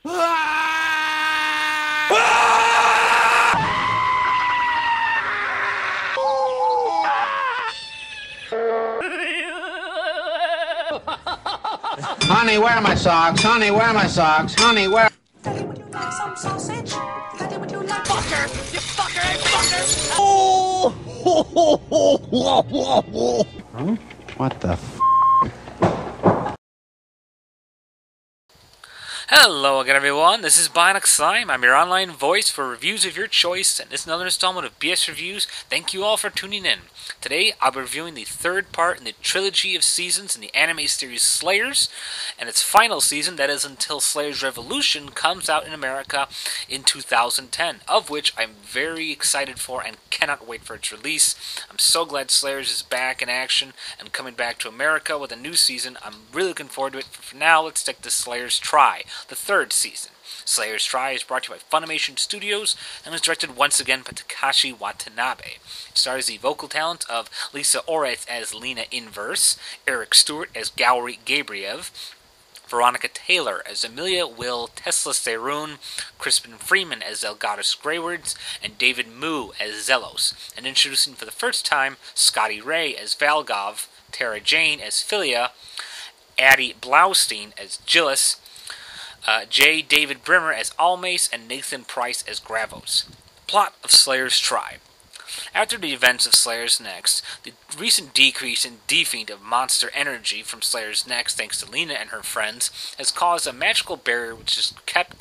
Honey, where are my socks? Honey, where are my socks? Honey, where? Daddy, would you like some sausage? Daddy, would you like Fucker! You fucker! Hey, fucker! Oh! Huh? What the f? Hello again, everyone. This is Bionic. I'm your online voice for reviews of your choice, and this is another installment of BS Reviews. Thank you all for tuning in. Today, I'll be reviewing the third part in the trilogy of seasons in the anime series Slayers, and its final season, that is until Slayers Revolution, comes out in America in 2010, of which I'm very excited for and cannot wait for its release. I'm so glad Slayers is back in action and coming back to America with a new season. I'm really looking forward to it. For now, let's stick to Slayers Try, the third season. Slayers Try is brought to you by Funimation Studios and was directed once again by Takashi Watanabe. It stars the vocal talent of Lisa Oreth as Lena Inverse, Eric Stewart as Gowry Gabriev, Veronica Taylor as Amelia Will Tesla Seroon, Crispin Freeman as Elgatus Greywards, and David Moo as Zelos. And introducing for the first time Scotty Ray as Valgov, Tara Jane as Philia, Addie Blaustein as Gillis, J. David Brimmer as Almace, and Nathan Price as Gravos. Plot of Slayers Try. After the events of Slayers Next, the recent decrease in defeat of monster energy from Slayers Next, thanks to Lena and her friends, has caused a magical barrier which has kept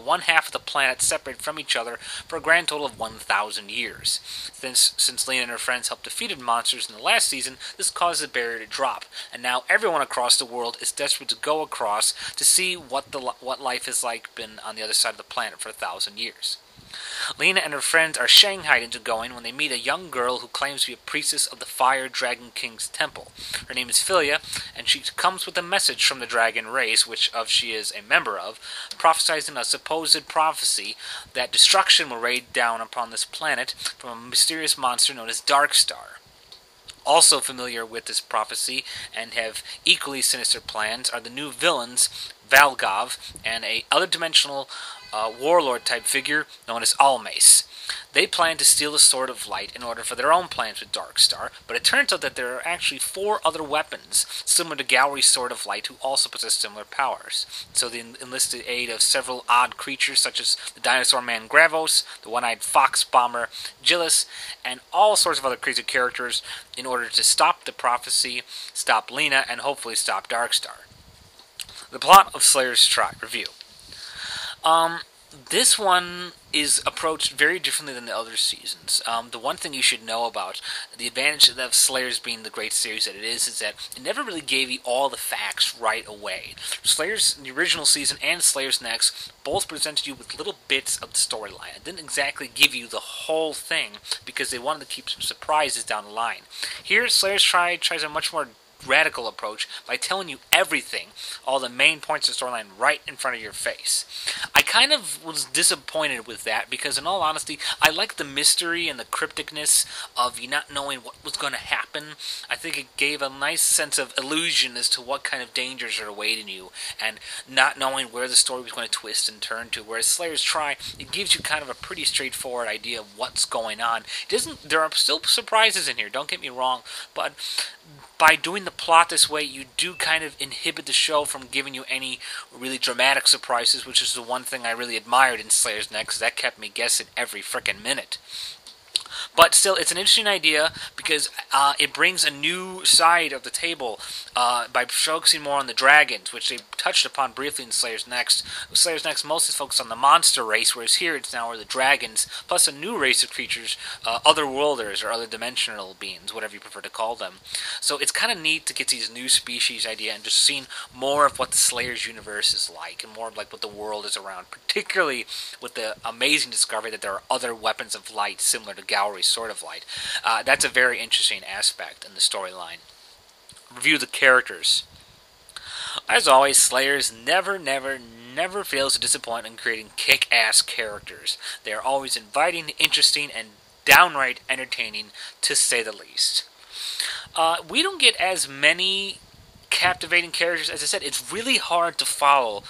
one half of the planet separated from each other for a grand total of 1,000 years. Since Lena and her friends helped defeated monsters in the last season, this caused the barrier to drop, and now everyone across the world is desperate to go across to see what life has been on the other side of the planet for 1,000 years. Lena and her friends are shanghaied into going when they meet a young girl who claims to be a priestess of the Fire Dragon King's temple. Her name is Philia, and she comes with a message from the dragon race, which she is a member of, prophesizing a supposed prophecy that destruction will rain down upon this planet from a mysterious monster known as Darkstar. Also familiar with this prophecy and have equally sinister plans are the new villains Valgov and a other-dimensional warlord-type figure known as Almace. They plan to steal the Sword of Light in order for their own plans with Darkstar, but it turns out that there are actually 4 other weapons similar to Gowry's Sword of Light who also possess similar powers. So they enlist the aid of several odd creatures such as the Dinosaur Man Gravos, the One-Eyed Fox Bomber Gillis, and all sorts of other crazy characters in order to stop the prophecy, stop Lena, and hopefully stop Darkstar. The plot of Slayers Try review. This one is approached very differently than the other seasons. The one thing you should know about the advantage of Slayers being the great series that it is that it never really gave you all the facts right away. Slayers, the original season, and Slayers Next both presented you with little bits of the storyline. It didn't exactly give you the whole thing because they wanted to keep some surprises down the line. Here, Slayers tries a much more radical approach by telling you everything, all the main points of the storyline right in front of your face. I kind of was disappointed with that because, in all honesty, I like the mystery and the crypticness of you not knowing what was going to happen. I think it gave a nice sense of illusion as to what kind of dangers are awaiting you and not knowing where the story was going to twist and turn to, whereas Slayers Try, it gives you kind of a pretty straightforward idea of what's going on. There are still surprises in here, don't get me wrong, but by doing the plot this way, you do kind of inhibit the show from giving you any really dramatic surprises, which is the one thing I really admired in Slayers Next. That kept me guessing every frickin' minute. But still, it's an interesting idea because it brings a new side of the table by focusing more on the dragons, which they touched upon briefly in Slayers Next. Slayers Next mostly focused on the monster race, whereas here it's now the dragons, plus a new race of creatures, otherworlders or other dimensional beings, whatever you prefer to call them. So it's kind of neat to get these new species idea and just seeing more of what the Slayers universe is like and more of like what the world is around, particularly with the amazing discovery that there are other weapons of light similar to Gowry's Sword of Light. That's a very interesting aspect in the storyline. Review the characters. As always, Slayers never fails to disappoint in creating kick-ass characters. They are always inviting, interesting, and downright entertaining, to say the least. We don't get as many captivating characters. As I said, it's really hard to follow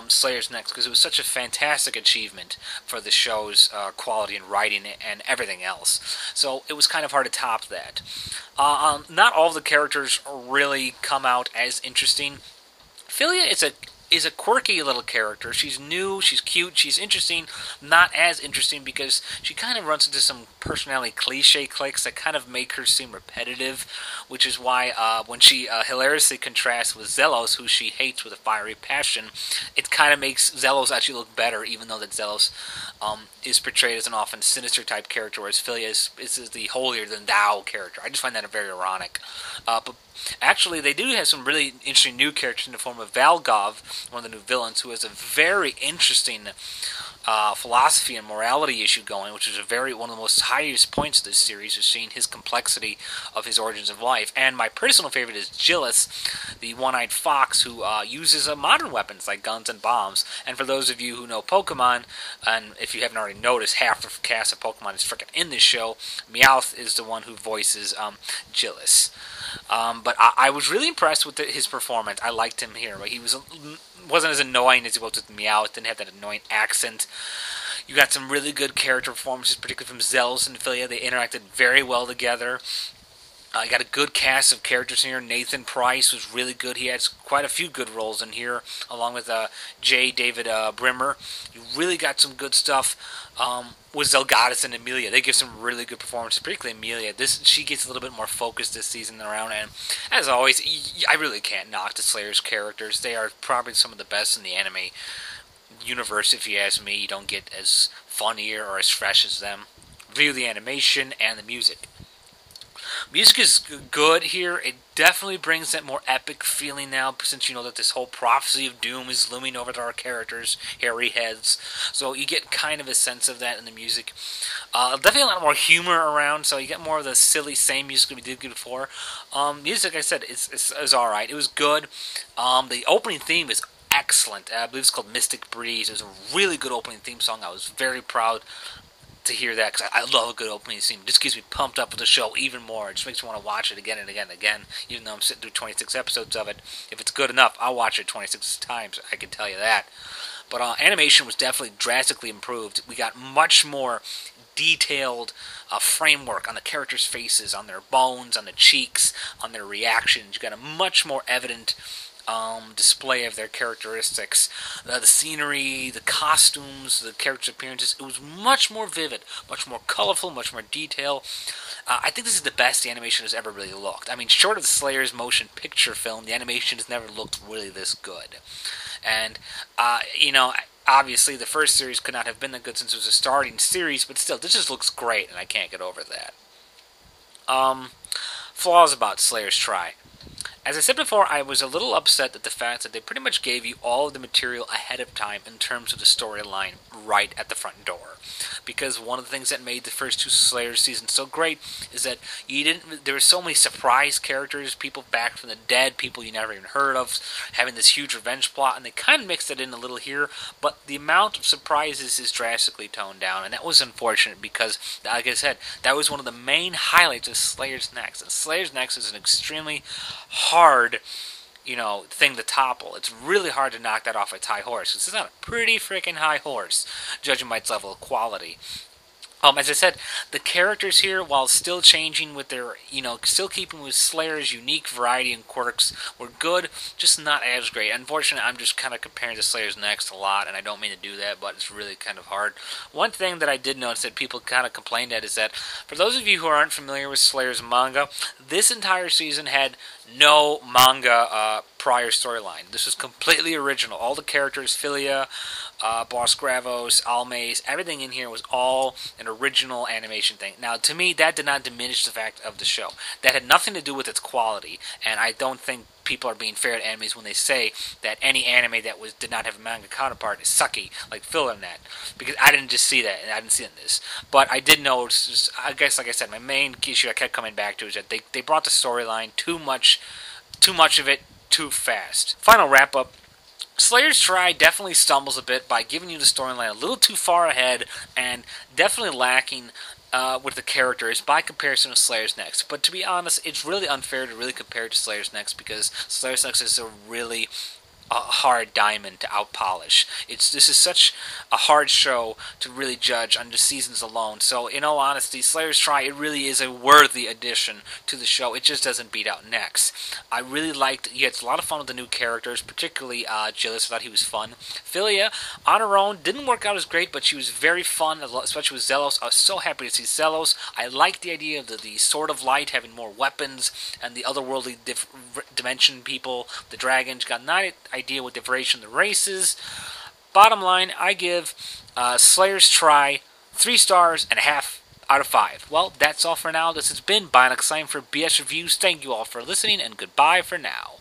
Slayer's Next, because it was such a fantastic achievement for the show's quality and writing and everything else. So it was kind of hard to top that. Not all of the characters really come out as interesting. Philia is a quirky little character. She's new, she's cute, she's interesting. Not as interesting because she kind of runs into some personality cliche clicks that kind of make her seem repetitive, which is why when she hilariously contrasts with Zelos, who she hates with a fiery passion, it kind of makes Zelos actually look better, even though that Zelos is portrayed as an often sinister type character, whereas Philia is the holier-than-thou character. I just find that very ironic. But actually, they do have some really interesting new characters in the form of Valgov, one of the new villains, who has a very interesting philosophy and morality issue going, which is one of the most highest points of this series, is seeing his complexity of his origins of life. And my personal favorite is Gillis, the one-eyed fox who uses modern weapons like guns and bombs. And for those of you who know Pokemon, and if you haven't already noticed, half the cast of Pokemon is freaking in this show. Meowth is the one who voices Gillis. But I was really impressed with his performance. I liked him here. He wasn't as annoying as he was with Meowth. Didn't have that annoying accent. You got some really good character performances, particularly from Zelos and Philia. They interacted very well together. You got a good cast of characters in here. Nathan Price was really good. He has quite a few good roles in here, along with J. David Brimmer. You really got some good stuff with Zelgadis and Amelia. They give some really good performances, particularly Amelia. She gets a little bit more focused this season around, and as always, I really can't knock the Slayer's characters. They are probably some of the best in the anime universe, if you ask me. You don't get as funnier or as fresh as them. View the animation and the music. Music is good here. It definitely brings that more epic feeling now, since you know that this whole prophecy of doom is looming over our characters' hairy heads. So you get kind of a sense of that in the music. Definitely a lot more humor around, so you get more of the silly, same music we did before. Music, like I said, is alright. It was good. The opening theme is excellent. I believe it's called Mystic Breeze. It was a really good opening theme song. I was very proud to hear that, because I love a good opening scene. It just gets me pumped up for the show even more. It just makes me want to watch it again and again and again, even though I'm sitting through 26 episodes of it. If it's good enough, I'll watch it 26 times, I can tell you that. But animation was definitely drastically improved. We got much more detailed framework on the characters' faces, on their bones, on the cheeks, on their reactions. You got a much more evident display of their characteristics. The scenery, the costumes, the characters' appearances, it was much more vivid, much more colorful, much more detail. I think this is the best the animation has ever really looked. I mean, short of the Slayer's motion picture film, the animation has never looked really this good. And, obviously the first series could not have been that good since it was a starting series, but still, this just looks great, and I can't get over that. Flaws about Slayer's Try. As I said before, I was a little upset at the fact that they pretty much gave you all of the material ahead of time in terms of the storyline right at the front door. Because one of the things that made the first two Slayer seasons so great is that there were so many surprise characters, people back from the dead, people you never even heard of, having this huge revenge plot, and they kind of mixed it in a little here, but the amount of surprises is drastically toned down, and that was unfortunate because, like I said, that was one of the main highlights of Slayer's Next. And Slayer's Next is an extremely hard, thing to topple. It's really hard to knock that off its high horse. This is not a pretty freaking high horse, judging by its level of quality. As I said, the characters here, while still changing with their, still keeping with Slayer's unique variety and quirks, were good, just not as great. Unfortunately, I'm just kind of comparing to Slayer's Next a lot, and I don't mean to do that, but it's really kind of hard. One thing that I did notice that people kind of complained at is that, for those of you who aren't familiar with Slayer's manga, this entire season had no manga prior storyline. This was completely original. All the characters, Philia, Boss Gravos, Almays, everything in here was all an original animation thing. Now, to me, that did not diminish the fact of the show. That had nothing to do with its quality, and I don't think people are being fair to animes when they say that any anime that did not have a manga counterpart is sucky, like filler in that. Because I didn't just see that, and I didn't see it in this. But I did notice, I guess, like I said, my main issue I kept coming back to is that they brought the storyline too much of it too fast. Final wrap-up. Slayer's Try definitely stumbles a bit by giving you the storyline a little too far ahead and definitely lacking with the characters by comparison to Slayer's Next. But to be honest, it's really unfair to really compare it to Slayer's Next because Slayer's Next is a really a hard diamond to outpolish. This is such a hard show to really judge on just seasons alone. So, in all honesty, Slayer's Try, it really is a worthy addition to the show. It just doesn't beat out Next. I really liked. You had a lot of fun with the new characters, particularly Gillis. I thought he was fun. Philia, on her own, didn't work out as great, but she was very fun, especially with Zelos. I was so happy to see Zelos. I liked the idea of the Sword of Light having more weapons, and the otherworldly dimension people, the dragons. Got an idea what differentiation the races. Bottom line, I give Slayer's Try 3 stars and a half out of 5. Well, that's all for now. This has been Bionic Sign for BS Reviews. Thank you all for listening, and goodbye for now.